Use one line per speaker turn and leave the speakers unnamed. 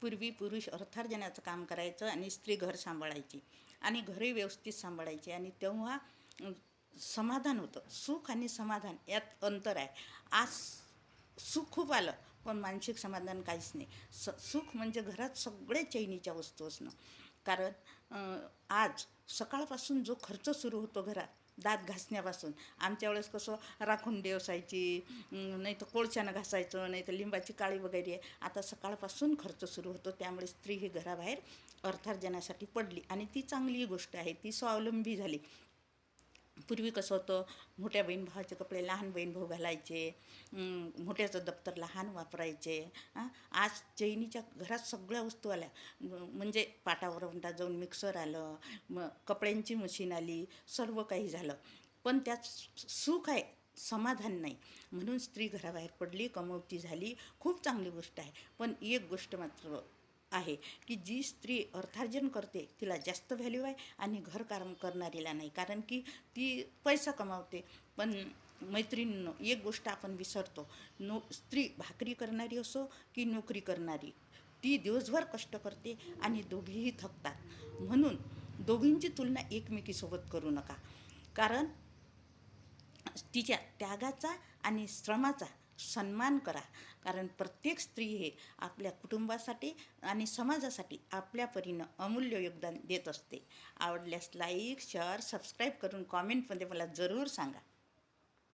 पूर्वी पुरुष अर्थार्जनाचं काम करायचं आणि स्त्री घर सांभाळायची आणि घरही व्यवस्थित सांभाळायची आणि तेव्हा समाधान होतं. सुख आणि समाधान यात अंतर आहे. आज सुख खूप आलं पण मानसिक समाधान काहीच नाही. सुख म्हणजे घरात सगळे चैनीच्या वस्तू असणं. कारण आज सकाळपासून जो खर्च सुरू होतो घरात दात घासण्यापासून, आमच्या वेळेस कसं राखुंडी असायची, नाही तर कोळशानं घासायचं, नाही तर लिंबाची काळी वगैरे. आता सकाळपासून खर्च सुरू होतो, त्यामुळे स्त्री ही घराबाहेर अर्थार्जनासाठी पडली आणि ती चांगली गोष्ट आहे, ती स्वावलंबी झाली. पूर्वी कसं होतं, मोठ्या बहीण भावाचे कपडे लहान बहीण भाऊ घालायचे, मोठ्याचं दप्तर लहान वापरायचे. आज चैनीच्या घरात सगळ्या वस्तू आल्या, म्हणजे पाटावर म्हणता जाऊन मिक्सर आलं, कपड्यांची मशीन आली, सर्व काही झालं. पण त्यात सुख आहे, समाधान नाही. म्हणून स्त्री घराबाहेर पडली, कमवती झाली, खूप चांगली गोष्ट आहे. पण एक गोष्ट मात्र आहे की जी स्त्री अर्थार्जन करते तिला जास्त व्हॅल्यू आहे आणि घरकाम करणारीला नाही. कारण की ती पैसा कमावते. पण मैत्रिणींनो, एक गोष्ट आपण विसरतो. स्त्री भाकरी करणारी असो की नोकरी करणारी, ती दिवसभर कष्ट करते आणि दोघीही थकतात. म्हणून दोघींची तुलना एकमेकीसोबत करू नका. कारण तिच्या त्यागाचा आणि श्रमाचा सन्मान करा. कारण प्रत्येक स्त्री हे आपल्या कुटुंबासाठी आणि समाजासाठी आपल्या परीनं अमूल्य योगदान देत असते. आवडल्यास लाईक, शेअर, सबस्क्राईब करून कॉमेंटमध्ये मला जरूर सांगा.